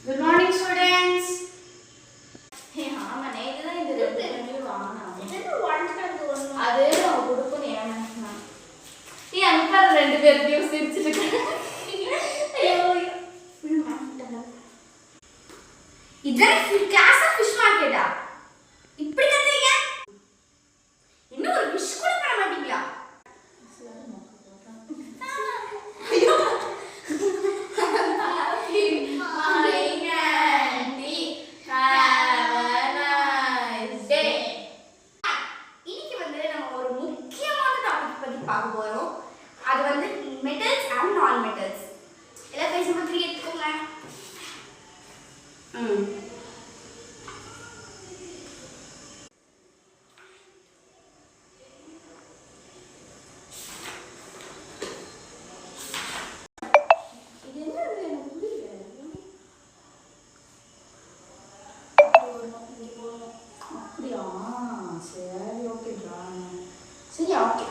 Good morning, students. Hey, हाँ मैंने इधर इधर इंटरव्यू आना है। इधर वन कर दो ना। अरे ना वो गुड को नहीं आना है। ये अंकल रेंट पे रिव्यू सिर्फ चिल्ला। अयो फिर मार्केट इधर क्लास फिश मार्केट आ இப்படி கத்துறீங்க இன்னும் ஒரு விஷ் கூட பண்ண மாட்டீங்களா ஐயோ பார்க்க போறோம் அது வந்து மெட்டல்ஸ் அண்ட் நான் மெட்டல்ஸ் எல்லாம் பேஜ் நம்பர் 3 எடுத்துக்கோங்க அப்படியா சரி ஓகே ட்ரா சரி ஓகே